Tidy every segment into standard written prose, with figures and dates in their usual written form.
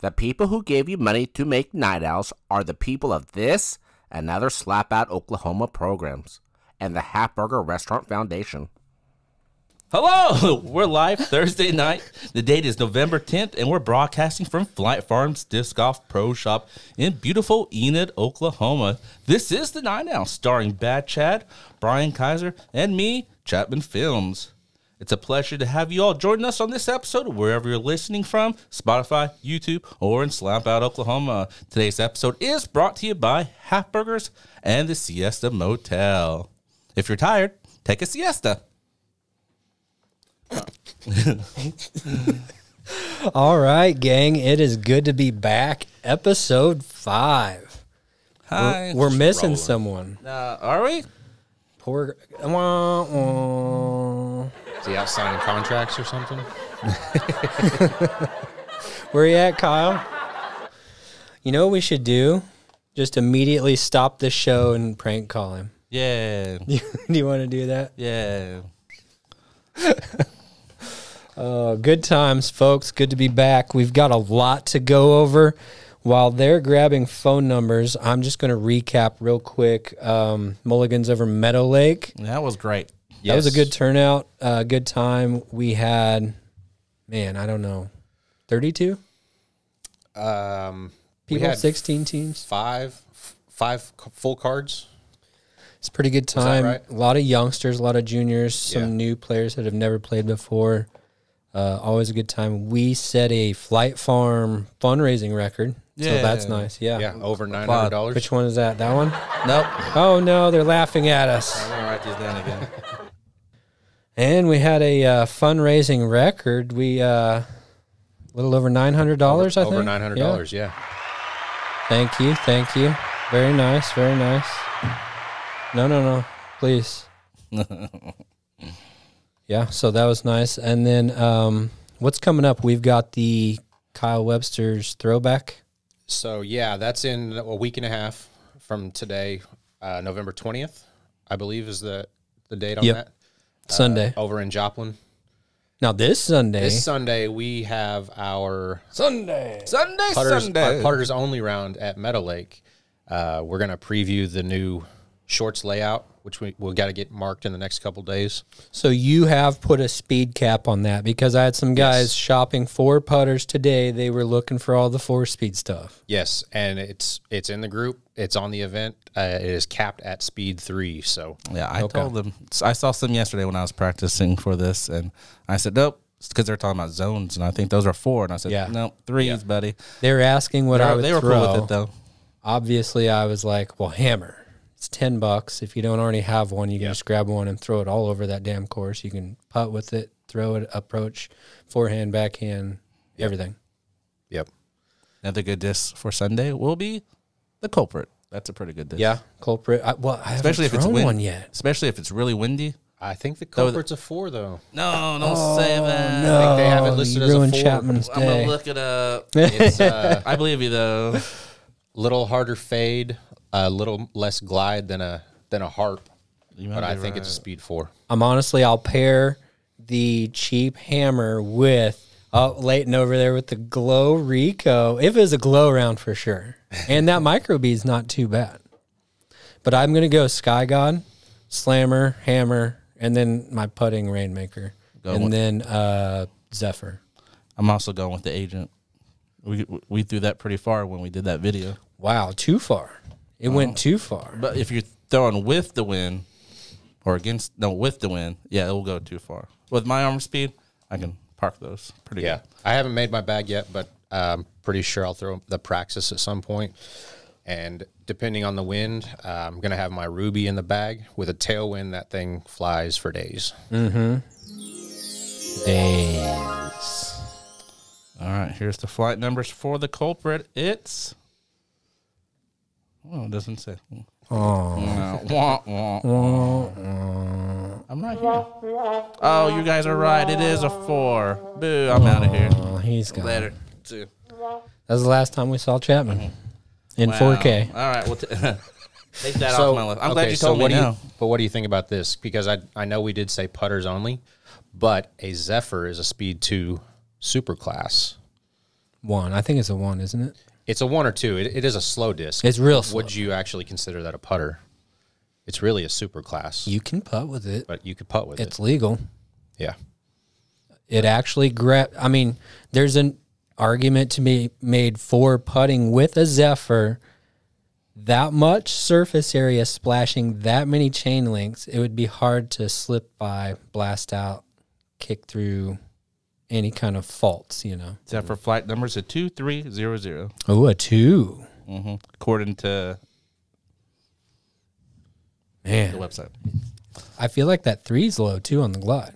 The people who gave you money to make Night Owls are the people of this and other Slap Out Oklahoma programs and the Hatburger Restaurant Foundation. Hello! We're live Thursday night. The date is November 10th, and we're broadcasting from Flight Farms Disc Golf Pro Shop in beautiful Enid, Oklahoma. This is the Night Owls, starring Bad Chad, Brian Kaiser, and me, Chapman Films. It's a pleasure to have you all join us on this episode, wherever you're listening from, Spotify, YouTube, or in Slap Out, Oklahoma. Today's episode is brought to you by Hatburgers and the Siesta Motel. If you're tired, take a siesta. All right, gang, it is good to be back. Episode 5. Hi. We're missing someone. Are we? Poor. Is he out signing contracts or something? Where you at, Kyle? You know what we should do? Just immediately stop the show and prank call him. Yeah. Do you want to do that? Yeah. Good times, folks. Good to be back. We've got a lot to go over. While they're grabbing phone numbers, I'm just going to recap real quick. Mulligans over Meadow Lake. That was great. That was a good turnout, good time. We had, man, I don't know, 32 people, we had 16 teams. Five full cards. It's a pretty good time. right? A lot of youngsters, a lot of juniors, some new players that have never played before. Always a good time. We set a Flight Farm fundraising record, so that's nice. Yeah, over $900. Which one is that? That one? Nope. Oh, no, they're laughing at us. I'm going to write these down again. And we had a fundraising record. We little over $900, I think. Over $900, yeah. Thank you. Very nice, very nice. No, please. Yeah, so that was nice. And then what's coming up? We've got the Kyle Webster's throwback. So, yeah, that's in a week and a half from today. November 20th, I believe, is the date on that. Sunday. Over in Joplin. Now, this Sunday. This Sunday, we have our Sunday. putters only round at Meadow Lake. We're going to preview the new shorts layout, which we've got to get marked in the next couple days. So you have put a speed cap on that, because I had some guys shopping for putters today. They were looking for all the 4-speed stuff. Yes, and it's in the group. It's on the event. It is capped at speed 3. So yeah, I told them. I saw some yesterday when I was practicing for this, and I said, nope. It's because they're talking about zones, and I think those are 4. And I said, nope, 3s, buddy. They were asking what I would throw. They were cool with it, though. Obviously, I was like, well, hammer. It's $10. If you don't already have one, you can just grab one and throw it all over that damn course. You can putt with it, throw it, approach, forehand, backhand, everything. Yep. Another good disc for Sunday will be the Culprit. That's a pretty good disc. Yeah, Culprit. I especially haven't if it's thrown one yet. Especially if it's really windy. I think the Culprit's a 4, though. No, don't say that. No, I think they have it listed as a 4. Chapman's I'm going day. to look it up. It's I believe you, though. little harder fade, a little less glide than a harp, but I think it's a speed 4. I'll pair the cheap hammer with Layton over there with the Glow Rico. If it was a glow round for sure. And that micro bead's not too bad. But I'm going to go Sky God, Slammer, Hammer, and then my putting Rainmaker. Then Zephyr. I'm also going with the Agent. We threw that pretty far when we did that video. Wow, too far. It went too far. But if you're throwing with the wind or with the wind, it will go too far. With my arm speed, I can park those pretty good. I haven't made my bag yet, but I'm pretty sure I'll throw the Praxis at some point. And depending on the wind, I'm going to have my Ruby in the bag. With a tailwind, that thing flies for days. Mm-hmm. Days. All right, here's the flight numbers for the Culprit. It's... Oh, it doesn't say. I'm right here. Oh, you guys are right. It is a 4. Boo, I'm out of here. Oh, he's gone. Later. 2. That was the last time we saw Chapman in 4K. All right, we'll take that off my list. I'm glad you told me now. But what do you think about this? Because I know we did say putters only, but a Zephyr is a speed 2 super class. 1. I think it's a 1, isn't it? It's a 1 or 2. It is a slow disc. It's real slow. Would you actually consider that a putter? It's really a super class. You can putt with it. But you could putt with it. It's legal. Yeah. It actually I mean, there's an argument to be made for putting with a Zephyr. That much surface area splashing that many chain links, it would be hard to slip by, blast out, kick through any kind of faults, you know. Zephyr flight numbers are 2300. Oh, a 2. According to the Man, website. I feel like that 3's low, too, on the Glide.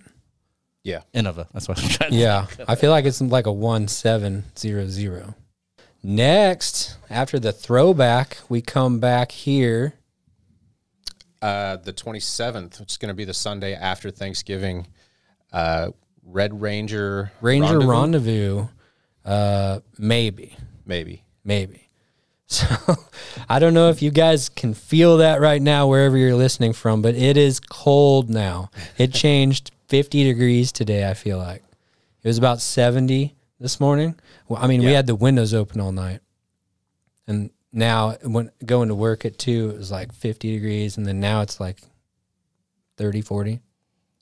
Yeah. Innova. That's what I'm trying to Yeah, I feel like it's like a 1700. Next, after the throwback, we come back here. The 27th, which is going to be the Sunday after Thanksgiving. Red Ranger Rendezvous. Maybe. So I don't know if you guys can feel that right now wherever you're listening from, but it is cold now. It changed 50 degrees today, I feel like. It was about 70 this morning. Well, I mean, we had the windows open all night. And now when going to work at 2, it was like 50 degrees, and then now it's like 30, 40.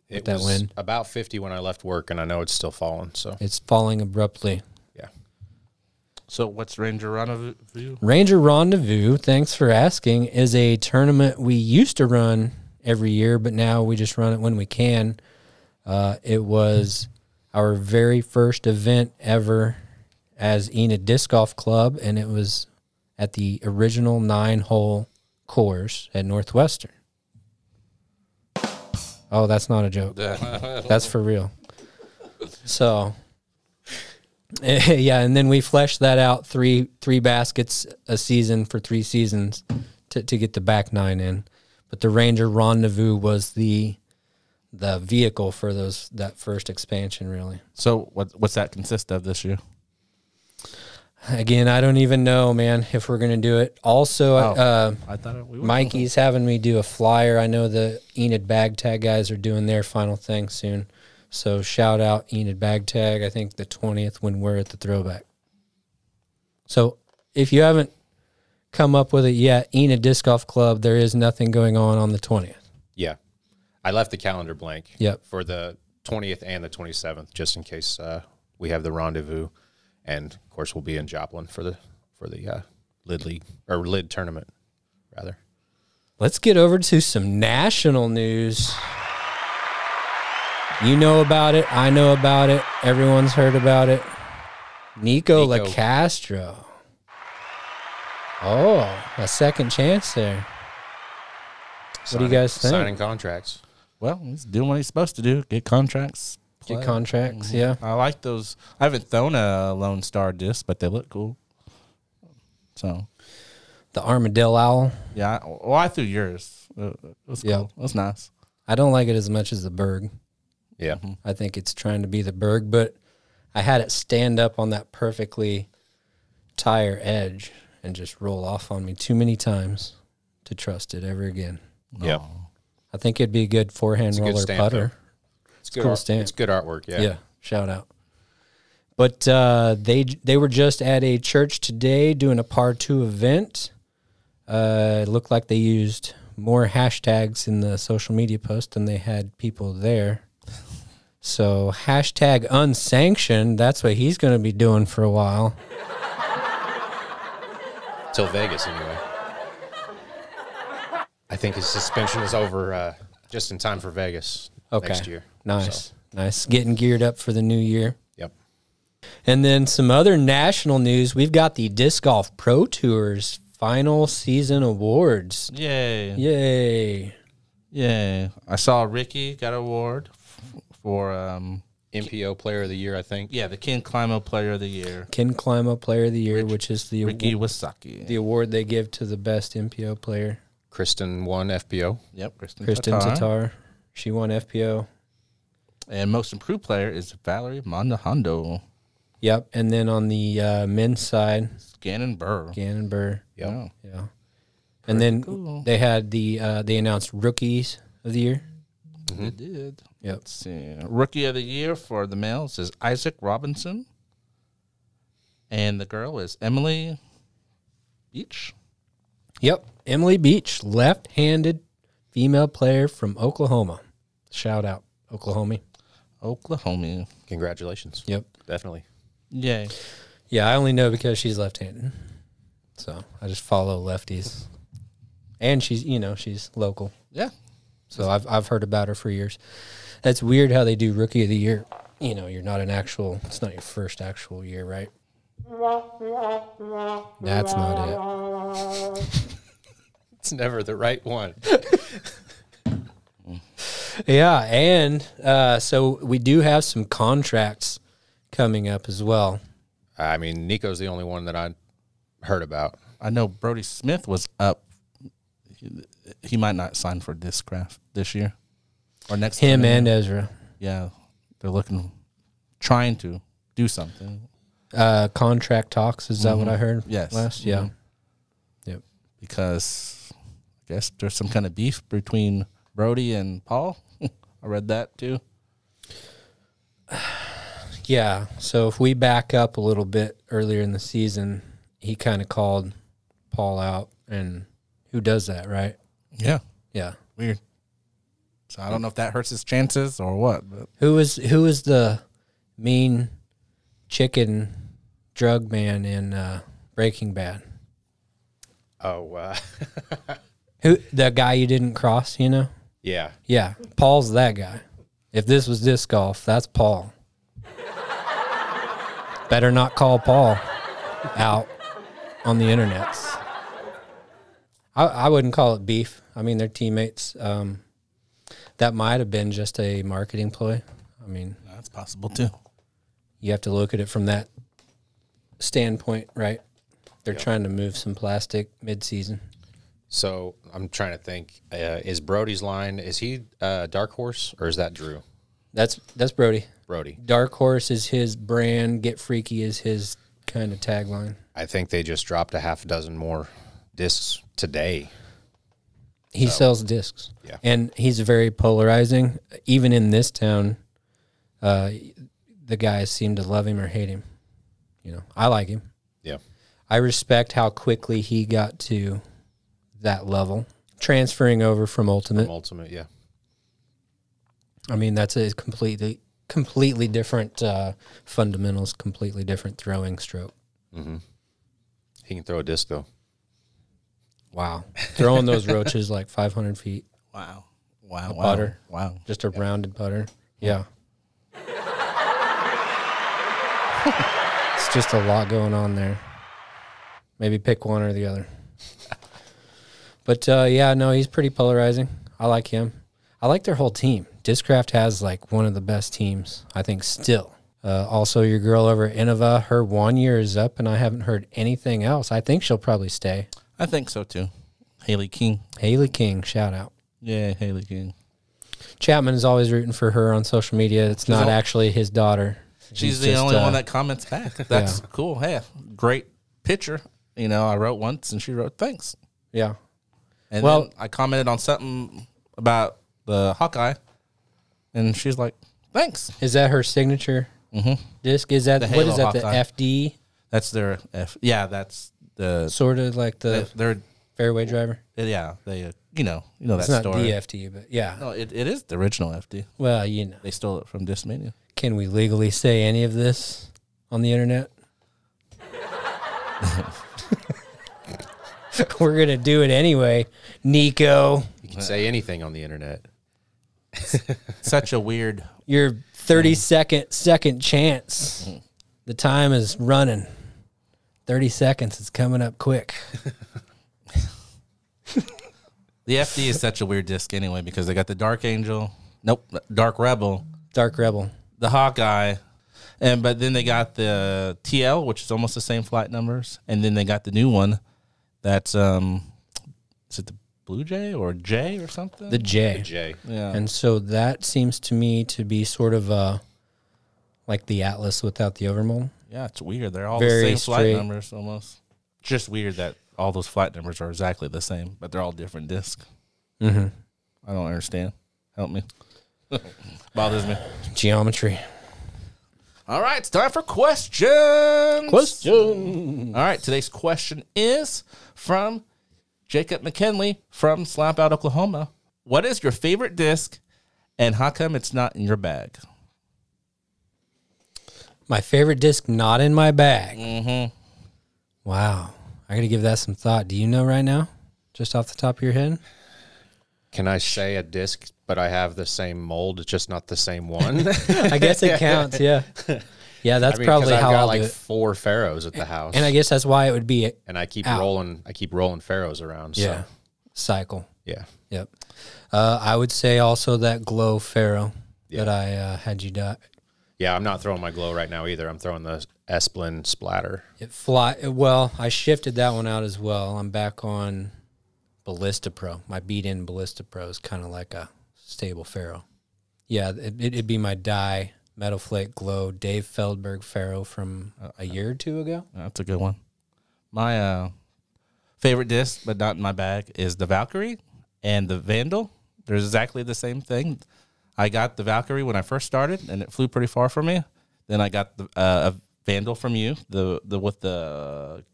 It that was wind. about 50 when I left work, and I know it's still falling. So It's falling abruptly. yeah. So what's Ranger Rendezvous? Ranger Rendezvous, thanks for asking, is a tournament we used to run every year, but now we just run it when we can. It was our very first event ever as Enid Disc Golf Club, and it was at the original 9-hole course at Northwestern. Oh, that's not a joke. That's for real. So, yeah, and then we fleshed that out three baskets a season for 3 seasons to get the back 9 in. But the Ranger Rendezvous was the vehicle for that first expansion, really. So what's that consist of this year? Again, I don't even know, man, if we're going to do it. Also, I thought we would. Mikey's having me do a flyer. I know the Enid Bag Tag guys are doing their final thing soon. So shout out Enid Bag Tag, I think the 20th when we're at the throwback. So if you haven't come up with it yet, Enid Disc Golf Club, there is nothing going on the 20th. Yeah. I left the calendar blank Yep. for the 20th and the 27th, just in case we have the rendezvous. And of course, we'll be in Joplin for the Lid League or Lid tournament, rather. Let's get over to some national news. You know about it. I know about it. Everyone's heard about it. Nikko Locastro. Oh, a second chance there. What do you guys think? Signing contracts. Well, he's doing what he's supposed to do. Get contracts. Get contracts, yeah. I like those. I haven't thrown a Lonestar disc, but they look cool. So, The Armadillo Owl. yeah. Well, I threw yours. It was cool. Yeah. It was nice. I don't like it as much as the Berg. Yeah. I think it's trying to be the Berg, but I had it stand up on that perfectly tire edge and just roll off on me too many times to trust it ever again. Yeah. I think it'd be a good forehand It's a good roller stamp, putter. It's good cool art. stamp. It's good artwork. Yeah. Yeah, shout out. But they were just at a church today doing a par 2 event. It looked like they used more hashtags in the social media post than they had people there. So hashtag unsanctioned, that's what he's going to be doing for a while. Till Vegas, anyway. I think his suspension is over just in time for Vegas next year. Nice. So, Nice. Getting geared up for the new year. yep. And then some other national news. We've got the Disc Golf Pro Tour's final season awards. Yay. Yay. Yeah. I saw Ricky got an award for MPO Player of the Year, I think. the Ken Climo Player of the Year. Ken Climo Player of the Year, which is the Ricky Wasaki. the award they give to the best MPO player. Kristen won FPO. Yep, Kristen Tatar. She won FPO. And most improved player is Valerie Mondahando. Yep. And then on the men's side, Gannon Burr. Gannon Burr. Yep. Yeah. Yeah. And then cool. they had they announced rookies of the year. They did. Yep. Let's see. Rookie of the year for the males is Isaac Robinson. And the girl is Emily Beach. Yep. Emily Beach, left-handed female player from Oklahoma. Shout out, Oklahoma. Congratulations. Yep. Definitely. Yay. Yeah, I only know because she's left-handed. So I just follow lefties. And she's, she's local. Yeah. So I've heard about her for years. That's weird how they do Rookie of the Year. You're not it's not your first actual year, right? That's not it. It's never the right one. Yeah, and so we do have some contracts coming up as well. I mean, Nico's the only one that I heard about. I know Brody Smith was up. He might not sign for Discraft this year or next. Him and Ezra. Yeah, they're trying to do something. Contract talks, is that what I heard? Yes. Last? Yeah. Yep. Because I guess there's some kind of beef between Brody and Paul. I read that too. Yeah. So if we back up a little bit earlier in the season, he kind of called Paul out, and who does that, right? Yeah. Yeah. Weird. So I don't know if that hurts his chances or what. But Who was the mean chicken drug man in Breaking Bad? Oh, Who, the guy you didn't cross, yeah. Yeah, Paul's that guy. If this was disc golf, that's Paul. Better not call Paul out on the internets. I wouldn't call it beef. I mean, they're teammates. That might have been just a marketing ploy. I mean, that's possible too. You have to look at it from that standpoint, right? They're trying to move some plastic mid-season. So I'm trying to think. Is Brody's line? Is he Dark Horse or is that Drew? That's Brody. Brody. Dark Horse is his brand. Get Freaky is his kind of tagline. I think they just dropped a half dozen more discs today. He sells discs. Yeah. And he's very polarizing. Even in this town, the guys seem to love him or hate him. I like him. Yeah. I respect how quickly he got to that level, transferring over from Ultimate. From Ultimate, yeah. I mean, that's a completely different fundamentals, completely different throwing stroke. Mm-hmm. He can throw a disc, though. Wow. Throwing those roaches like 500 feet. Wow. Putter. Wow. Just a rounded putter. Yeah. It's just a lot going on there. Maybe pick one or the other. But, he's pretty polarizing. I like him. I like their whole team. Discraft has, one of the best teams, I think, still. Also, your girl over at Innova, her 1 year is up, and I haven't heard anything else. I think she'll probably stay. I think so, too. Haley King, shout out. Yeah, Haley King. Chapman is always rooting for her on social media. It's not actually his daughter. She's the only one that comments back. That's cool. Hey, great picture. I wrote once, and she wrote, thanks. Yeah. And then I commented on something about the Hawkeye, and she's like, thanks. Is that her signature disc? Is that, what is that, Hawkeye. the FD? That's their F. Yeah, that's the... Sort of like their fairway driver? Yeah, they, that it's not story. the FD, but yeah. No, it is the original FD. Well, They stole it from Discmania. Can we legally say any of this on the internet? We're going to do it anyway, Nikko. You can say anything on the internet. Such a weird... Your 30-second chance. The time is running. 30 seconds. It's coming up quick. The FD is such a weird disc anyway because they got the Dark Angel. Nope, Dark Rebel. Dark Rebel. The Hawkeye. But then they got the TL, which is almost the same flight numbers. And then they got the new one. That's, is it the Blue Jay or J or something? The J. The J. Yeah. And so that seems to me to be sort of like the Atlas without the overmold. Yeah, it's weird. They're all Very the same flight straight. numbers almost. Just weird that all those flight numbers are exactly the same, but they're all different discs. Mm-hmm. I don't understand. Help me. Bothers me. Geometry. All right, it's time for questions. Question. All right, today's question is from Jacob McKinley from Slap Out, Oklahoma. What is your favorite disc, and how come it's not in your bag? My favorite disc not in my bag. Mm-hmm. Wow. I got to give that some thought. Do you know right now? Just off the top of your head? Can I say a disc, but I have the same mold, just not the same one? I guess it counts, yeah. Yeah, that's probably 'cause how I've got I'll like do it. 4 Pharaohs at the house. And I guess that's why it would be and I keep out. rolling Pharaohs around. So. Yeah. Cycle. Yeah. Yep. I would say also that Glow Pharaoh that I had you die. Yeah, I'm not throwing my Glow right now either. I'm throwing the Esplin Splatter. Well, I shifted that one out as well. I'm back on Ballista Pro. My beat-in Ballista Pro is kind of like a stable Pharaoh. Yeah, it'd be my die Metal Flake Glow Dave Feldberg Pharaoh from a year or two ago. That's a good one. My favorite disc, but not in my bag, is the Valkyrie and the Vandal. They're exactly the same thing. I got the Valkyrie when I first started, and it flew pretty far for me. Then I got the a Vandal from you, the with the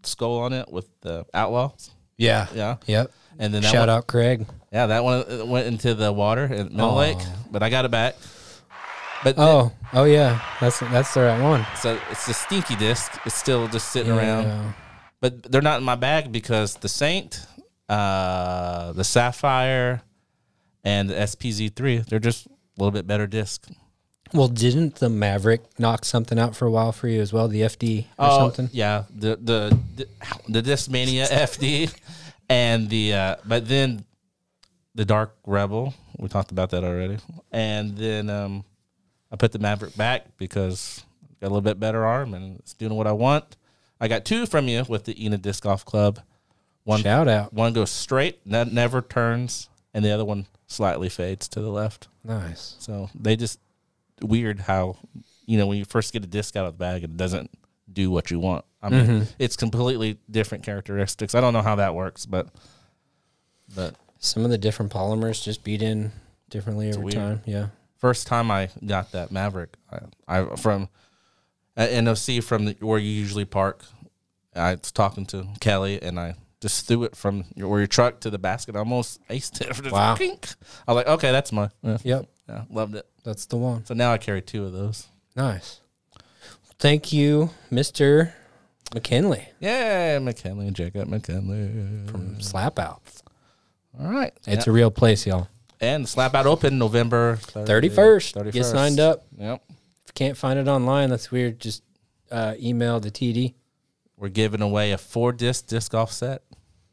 skull on it with the Outlaws. Yeah. Yeah. Yep. And then that Shout one, out Craig. Yeah, that one went into the water at Middle Lake, but I got it back. But Oh yeah, that's the right one. so it's the stinky disc. It's still just sitting around. But they're not in my bag because the Saint, the Sapphire, and the SPZ3, they're just a little bit better disc. Well, didn't the Maverick knock something out for a while for you as well? The FD or something? Yeah, the Discmania FD, and but then the Dark Rebel. We talked about that already, and then I put the Maverick back because I got a little bit better arm and it's doing what I want. I got 2 from you with the Enid Disc Golf Club. Shout out. One goes straight, never turns, and the other one slightly fades to the left. Nice. So they just weird how, when you first get a disc out of the bag, it doesn't do what you want. I mean, it's completely different characteristics. I don't know how that works, but Some of the different polymers just beat in differently over time. Yeah. first time I got that Maverick, I from at NOC from where you usually park, I was talking to Kelly and I just threw it from your truck to the basket. I almost aced it. Wow. I was like, okay, that's mine. Yeah. Yep. Yeah, loved it. That's the one. So now I carry 2 of those. Nice. Thank you, Mr. McKinley Yeah, McKinley and Jacob McKinley from Slap Out. All right. It's a real place, y'all. And Slap Out open November 31st. Get signed up. Yep. If you can't find it online, that's weird. Just email the TD. We're giving away a 4-disc golf set.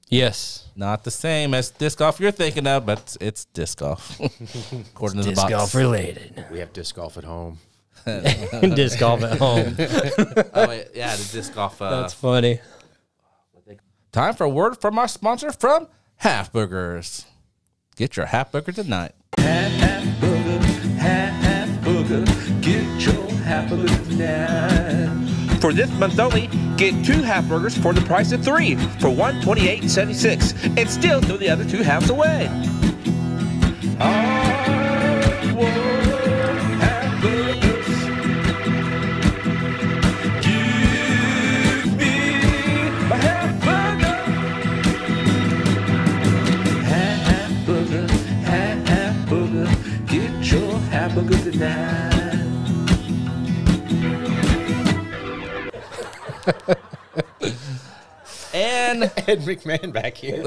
Yes. Not the same as disc golf you're thinking of, but it's disc golf. According to the Disc box. golf related. We have disc golf at home. Disc golf at home. Oh, wait, yeah, the disc golf. That's funny. Time for a word from our sponsor from Half Burgers. Get your Half Burger tonight. Half burger, get your half burger tonight. For this month only, get 2 half burgers for the price of 3 for $128.76, and still throw the other 2 halves away. I want half burgers. Give me my half burger. Half burger, get your half burger tonight. And Ed McMahon back here.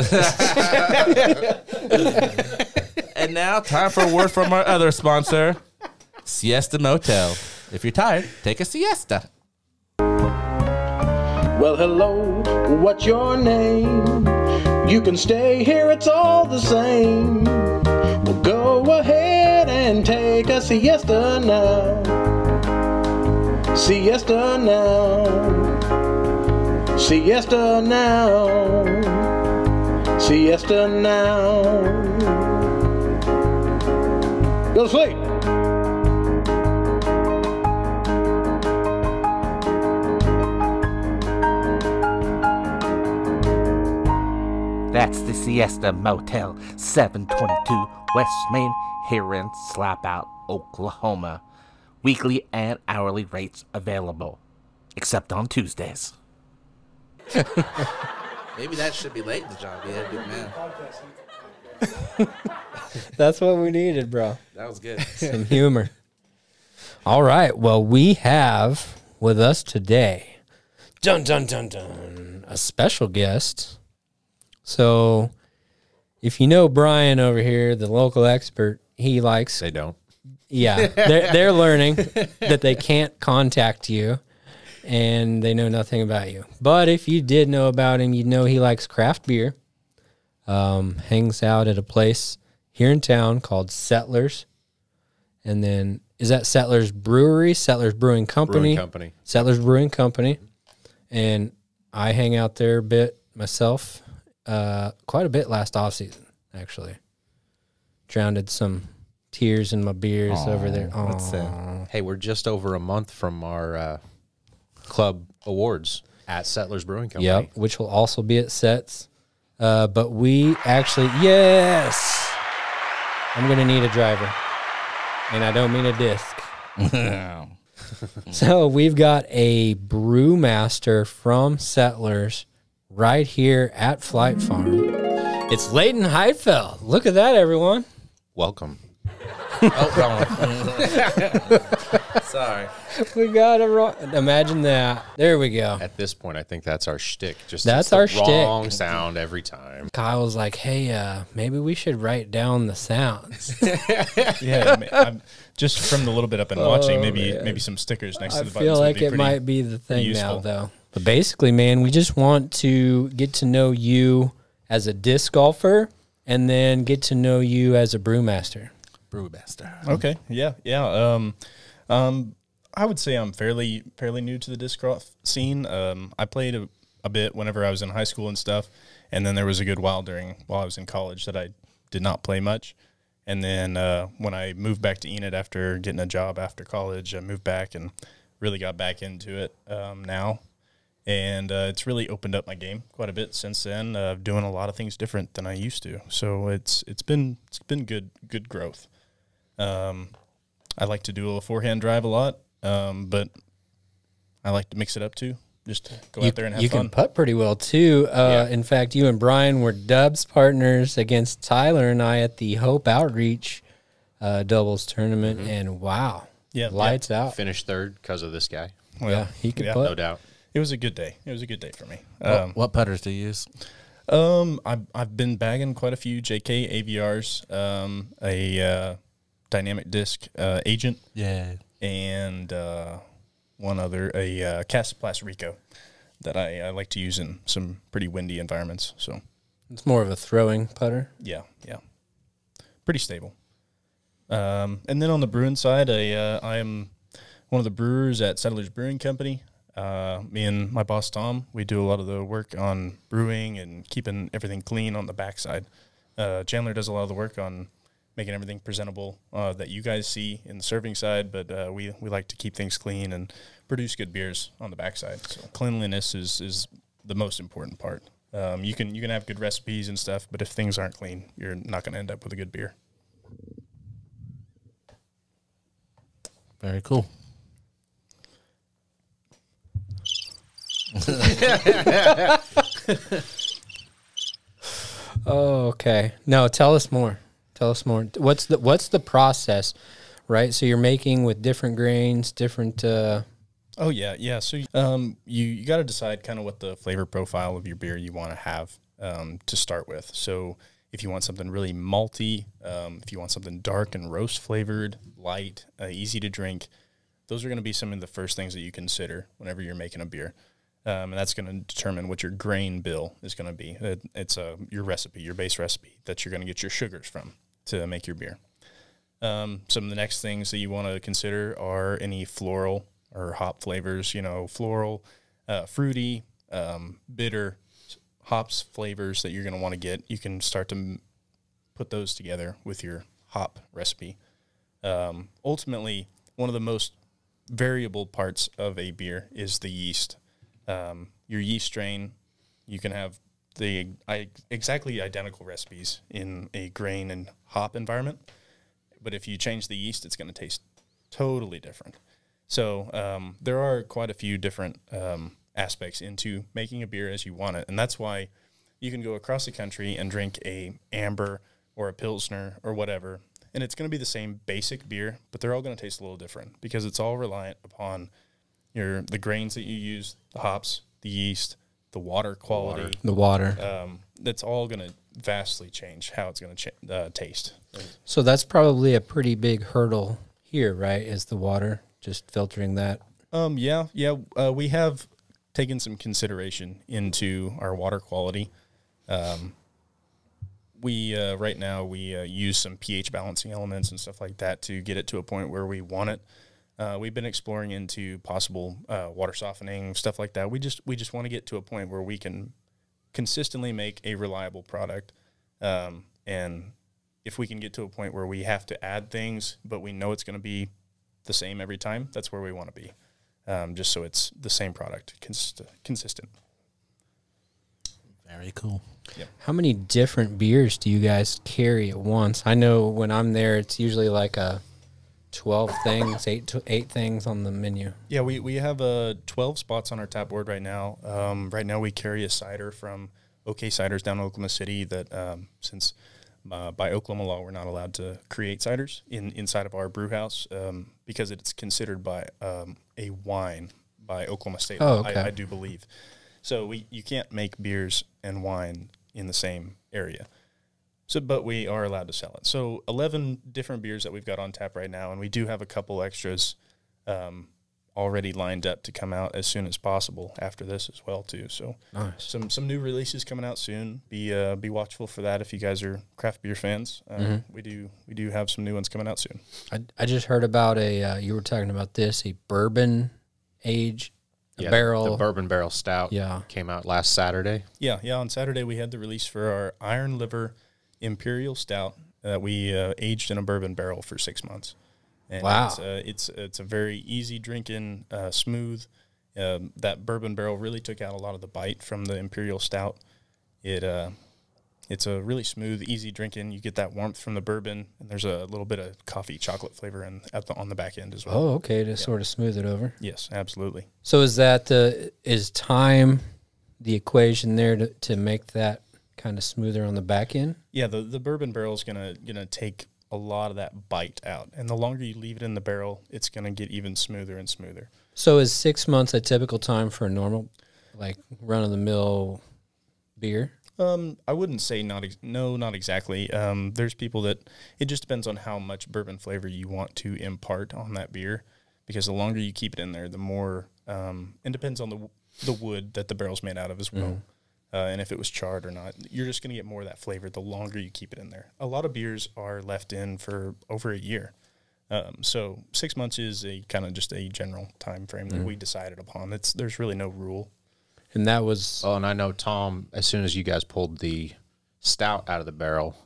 and now time for a word from our other sponsor, Siesta Motel. If you're tired, take a siesta. Well, hello, what's your name? You can stay here, it's all the same. Well, go ahead and take a siesta now. Siesta now. Siesta now. Siesta now. Go to sleep. That's the Siesta Motel, 722 West Main here in Slap Out, Oklahoma. Weekly and hourly rates available, except on Tuesdays. Maybe that should be Layton's job. Yeah, good man. That's what we needed, bro. That was good. Some humor. All right. Well, we have with us today, dun dun dun dun, a special guest. So, if you know Brian over here, the local expert, he likes. They don't. Yeah, they're learning that they can't contact you, and they know nothing about you. But if you did know about him, you'd know he likes craft beer. Hangs out at a place here in town called Settlers. And then, is that Settlers Brewery? Settlers Brewing Company? Settlers Brewing Company. And I hang out there a bit myself, quite a bit last off season, actually. Drowned some tears in my beers over there. Hey, we're just over a month from our club awards at Settlers Brewing Company. Yep, which will also be at Sets. But we actually, yes, I'm going to need a driver. And I don't mean a disc. So we've got a brewmaster from Settlers right here at Flight Farm. It's Leighton Heifeld. Look at that, everyone. Welcome. Sorry. We got a wrong. Imagine that. There we go. At this point, I think that's our shtick. Just That's it's the our shtick. wrong sound every time. Kyle was like, hey, maybe we should write down the sounds. Yeah, I'm, just from the little bit I've been watching, maybe some stickers next to the buttons. I feel like would be it might be the thing useful. now, though. But basically, man, we just want to get to know you as a disc golfer and then get to know you as a brewmaster. Brewmaster. Okay, yeah. I would say I'm fairly new to the disc golf scene. I played a bit whenever I was in high school and stuff, and then there was a good while while I was in college that I did not play much. And then when I moved back to Enid after getting a job after college, I moved back and really got back into it now. And it's really opened up my game quite a bit since then, doing a lot of things different than I used to. So it's been good growth. I like to do a forehand drive a lot, but I like to mix it up too. Just to go out there and have fun. You can putt pretty well too. In fact, you and Brian were dubs partners against Tyler and I at the Hope Outreach doubles tournament, and wow, lights out. Finished third because of this guy. Well, Yeah, he can putt. No doubt. It was a good day. It was a good day for me. What putters do you use? I've been bagging quite a few JK AVRs, a dynamic disc agent, and one other, a Casaplast Rico that I like to use in some pretty windy environments. So It's more of a throwing putter. yeah, pretty stable. And then on the brewing side, I am one of the brewers at Settlers Brewing Company. Me and my boss, Tom, we do a lot of the work on brewing and keeping everything clean on the backside. Chandler does a lot of the work on making everything presentable that you guys see in the serving side, but we like to keep things clean and produce good beers on the backside. So cleanliness is the most important part. You can have good recipes and stuff, but if things aren't clean, you're not going to end up with a good beer. Very cool. Oh, okay. No, tell us more. Tell us more. What's the process, right? So you're making with different grains, different. Oh yeah. So you got to decide kind of what the flavor profile of your beer you want to have to start with. So if you want something really malty, if you want something dark and roast flavored, light, easy to drink, those are going to be some of the first things that you consider whenever you're making a beer. And that's going to determine what your grain bill is going to be. It's your recipe, your base recipe that you're going to get your sugars from to make your beer. Some of the next things that you want to consider are any floral or hop flavors, floral, fruity, bitter hops flavors that you're going to want to get. You can start to put those together with your hop recipe. Ultimately, one of the most variable parts of a beer is the yeast. Your yeast strain, you can have the exactly identical recipes in a grain and hop environment, but if you change the yeast, it's going to taste Totally different. So there are quite a few different aspects into making a beer as you want it. And that's why you can go across the country and drink a amber or a pilsner or whatever, and it's going to be the same basic beer, but they're all going to taste a little different because it's all reliant upon the grains that you use, the hops, the yeast, the water quality. The water. That's all going to vastly change how it's going to taste. So that's probably a pretty big hurdle here, right, is the water, just filtering that. We have taken some consideration into our water quality. Right now we use some pH balancing elements and stuff like that to get it to a point where we want it. We've been exploring into possible water softening, stuff like that. We just want to get to a point where we can consistently make a reliable product. And if we can get to a point where we have to add things, but we know it's going to be the same every time, that's where we want to be. Just so it's the same product, consistent. Very cool. Yep. How many different beers do you guys carry at once? I know when I'm there, it's usually like 12 things, eight things on the menu. Yeah, we have 12 spots on our tap board right now. Right now we carry a cider from OK Ciders down in Oklahoma City that since by Oklahoma law we're not allowed to create ciders inside of our brew house because it's considered by a wine by Oklahoma State law, okay. I do believe. So you can't make beers and wine in the same area. So, but we are allowed to sell it. So 11 different beers that we've got on tap right now, and we do have a couple extras already lined up to come out as soon as possible after this as well too. So nice. Some new releases coming out soon. Be watchful for that if you guys are craft beer fans. We do have some new ones coming out soon. I just heard about you were talking about this, a bourbon age barrel. The Bourbon Barrel Stout came out last Saturday. Yeah. On Saturday we had the release for our Iron Liver Imperial Stout that we aged in a bourbon barrel for 6 months. And wow. It's a very easy drinking, smooth. That bourbon barrel really took out a lot of the bite from the Imperial Stout. It's a really smooth, easy drinking. You get that warmth from the bourbon, and there's a little bit of coffee chocolate flavor on the back end as well. Oh, okay, to sort of smooth it over. Yes, absolutely. So is time the equation there to make that kind of smoother on the back end? Yeah, the bourbon barrel is gonna take a lot of that bite out, and the longer you leave it in the barrel, it's gonna get even smoother and smoother. So is 6 months a typical time for a normal, like run of the mill beer? I wouldn't say not exactly. There's people that it just depends on how much bourbon flavor you want to impart on that beer, because the longer you keep it in there, the more. It depends on the wood that the barrel's made out of as well, and if it was charred or not. You're just going to get more of that flavor the longer you keep it in there. A lot of beers are left in for over a year, so 6 months is a kind of just a general time frame that we decided upon. There's really no rule. And that was... Oh, and I know, Tom, as soon as you guys pulled the stout out of the barrel,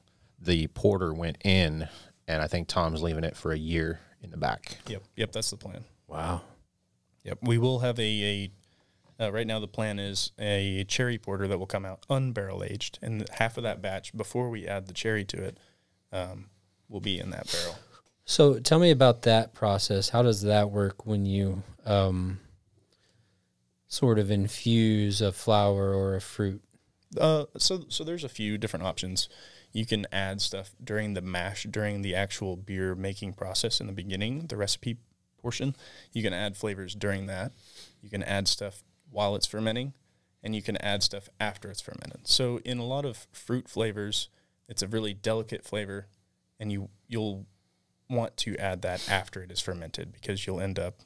the porter went in, and I think Tom's leaving it for a year in the back. Yep, that's the plan. Wow. Yep, we will have right now the plan is a cherry porter that will come out unbarrel aged, and half of that batch, before we add the cherry to it, will be in that barrel. So tell me about that process. How does that work when you... sort of infuse a flower or a fruit? So there's a few different options. You can add stuff during the mash, during the actual beer making process in the beginning, the recipe portion. You can add flavors during that. You can add stuff while it's fermenting, and you can add stuff after it's fermented. So in a lot of fruit flavors, it's a really delicate flavor, and you'll want to add that after it is fermented, because you'll end up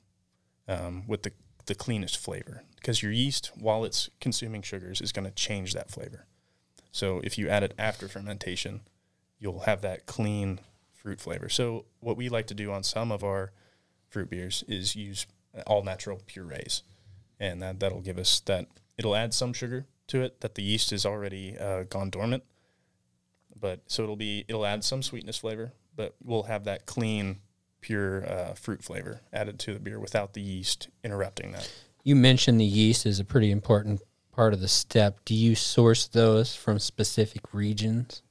with the cleanest flavor, because your yeast, while it's consuming sugars, is going to change that flavor. So if you add it after fermentation, you'll have that clean fruit flavor. So what we like to do on some of our fruit beers is use all natural purees, and that'll give us that. It'll add some sugar to it that the yeast is already gone dormant, but so it'll add some sweetness flavor, but we'll have that clean, pure fruit flavor added to the beer without the yeast interrupting that. You mentioned the yeast is a pretty important part of the step. Do you source those from specific regions?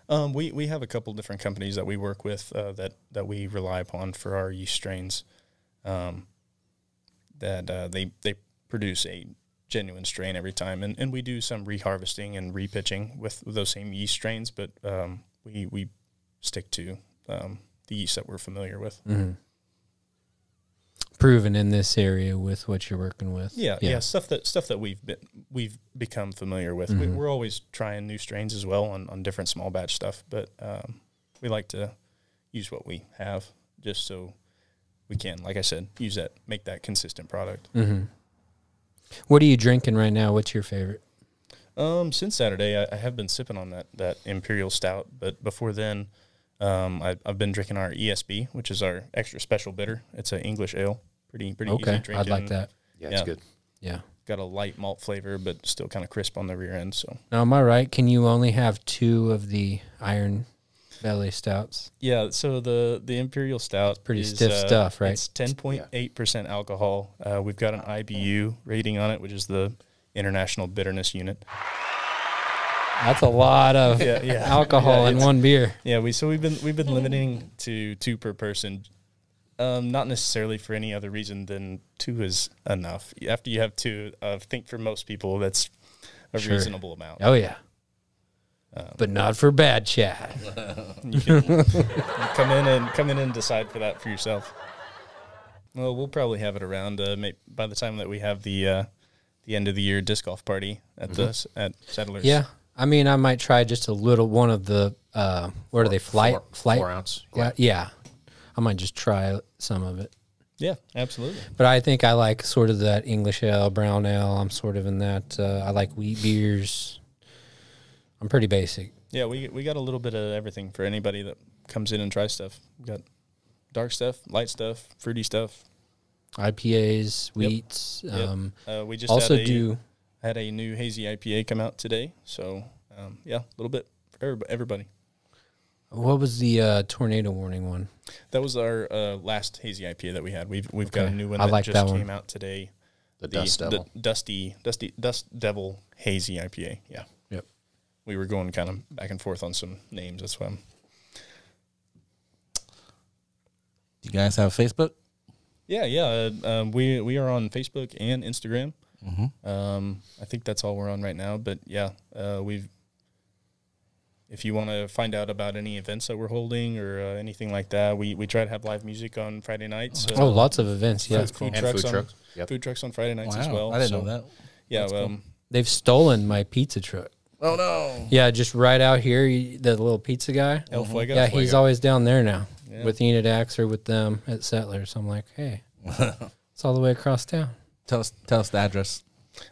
We have a couple different companies that we work with that we rely upon for our yeast strains. They produce a genuine strain every time, and we do some reharvesting and repitching with those same yeast strains, but we stick to the yeast that we're familiar with. Mm-hmm. Proven in this area with what you're working with. Yeah, stuff that we've become familiar with. Mm-hmm. We're always trying new strains as well on different small batch stuff, but we like to use what we have just so we can, like I said, make that consistent product. Mm-hmm. What are you drinking right now? What's your favorite? Since Saturday, I have been sipping on that Imperial Stout, but before then, I've been drinking our ESB, which is our extra special bitter. It's an English ale, pretty easy drinking. I'd like that. Yeah, it's good. Yeah, got a light malt flavor, but still kind of crisp on the rear end. So now, am I right? Can you only have 2 of the Iron Belly Stouts? Yeah, so the Imperial Stout pretty stiff stuff, right? It's 10.8% alcohol. We've got an IBU rating on it, which is the International Bitterness Unit. That's a lot of alcohol in one beer. Yeah, we've been limiting to 2 per person. Not necessarily for any other reason than 2 is enough. After you have 2, I think for most people that's a reasonable amount. Oh yeah. But not for Bad Chad. You can come in and decide for that for yourself. Well, we'll probably have it around by the time that we have the end of the year disc golf party at at Settlers. Yeah, I mean, I might try just a little one of the what are they? Flight 4 ounce. Yeah, I might just try some of it. Yeah, absolutely. But I think I like sort of that English ale, brown ale. I'm sort of in that. I like wheat beers. I'm pretty basic. Yeah, we got a little bit of everything for anybody that comes in and tries stuff. We got dark stuff, light stuff, fruity stuff, IPAs, wheats. Yep. We just also had a new hazy IPA come out today. So a little bit for everybody. What was the tornado warning one? That was our last hazy IPA that we had. We've got a new one that just came out today. The Dust Devil. The Dust Devil hazy IPA. Yeah. Yep. We were going kind of back and forth on some names. That's why Do you guys have Facebook? Yeah. We are on Facebook and Instagram. Mm-hmm. I think that's all we're on right now. But yeah, if you want to find out about any events that we're holding or anything like that, we try to have live music on Friday nights. Lots of events. Yeah, food trucks on Friday nights as well. I didn't know that. Yeah, cool. They've stolen my pizza truck. Oh no! Yeah, just right out here, the little pizza guy. El Fuego. Yeah, he's always down there now with Enid Axe or with them at Settlers. I'm like, hey, it's all the way across town. Tell us the address.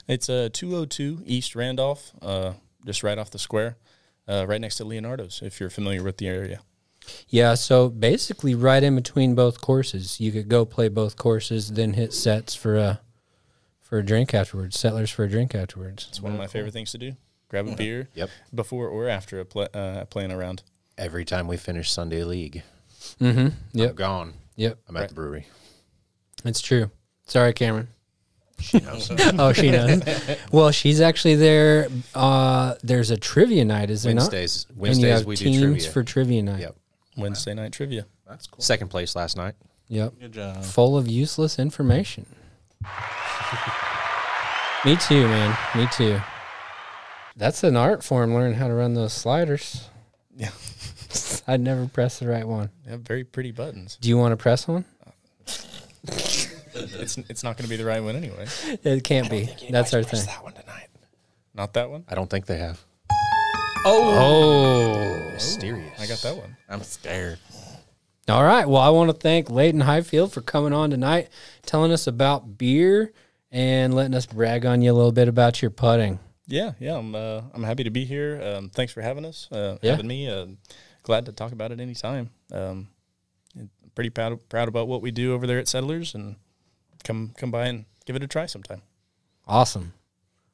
It's 202 East Randolph, just right off the square, right next to Leonardo's. If you're familiar with the area. Yeah, so basically, right in between both courses, you could go play both courses, then hit sets for a drink afterwards. Settlers for a drink afterwards. It's one of my favorite things to do. Grab a beer before or after playing around. Every time we finish Sunday League, I'm gone. Yep. I'm at the brewery. It's true. Sorry, Cameron. She knows. Oh, she knows. Well, she's actually there. There's a trivia night, is there Wednesdays. not? Wednesdays we do trivia. Teams for trivia night. Yep. Wednesday night trivia. That's cool. Second place last night. Yep. Good job. Full of useless information. Me too, man. Me too. That's an art form, learning how to run those sliders. Yeah. I'd never press the right one. They have very pretty buttons. Do you want to press one? It's not going to be the right one anyway. It can't be. That's our thing. That one tonight. Not that one? I don't think they have. Oh. Mysterious. I got that one. I'm scared. All right. Well, I want to thank Leighton Highfield for coming on tonight, telling us about beer and letting us brag on you a little bit about your putting. Yeah. I'm happy to be here. Thanks for having us, having me. Glad to talk about it anytime. Pretty proud about what we do over there at Settlers, and come by and give it a try sometime. Awesome.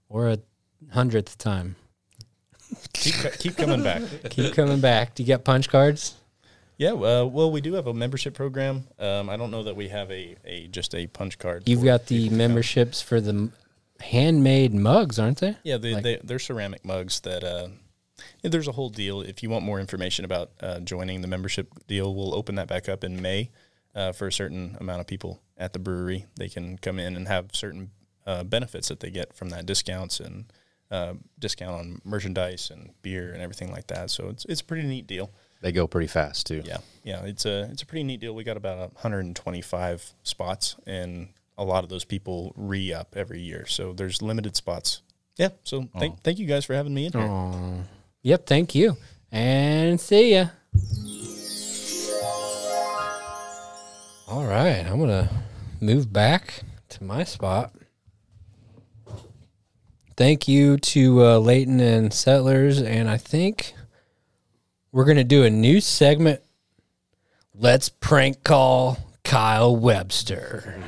Or a 100th time. Keep coming back. Keep coming back. Do you get punch cards? Yeah, well, we do have a membership program. I don't know that we have just a punch card. You've got the memberships for the handmade mugs, aren't they? Yeah, they're ceramic mugs that There's a whole deal. If you want more information about joining the membership deal, we'll open that back up in May for a certain amount of people at the brewery. They can come in and have certain benefits that they get from that, discounts and discount on merchandise and beer and everything like that. So it's a pretty neat deal. They go pretty fast too. Yeah, it's a pretty neat deal. We got about 125 spots, and a lot of those people re-up every year. So there's limited spots. Yeah, so thank you guys for having me in here. Yep, thank you. And see ya. All right, I'm going to move back to my spot. Thank you to Layton and Settlers, and I think we're going to do a new segment. Let's prank call Kyle Webster.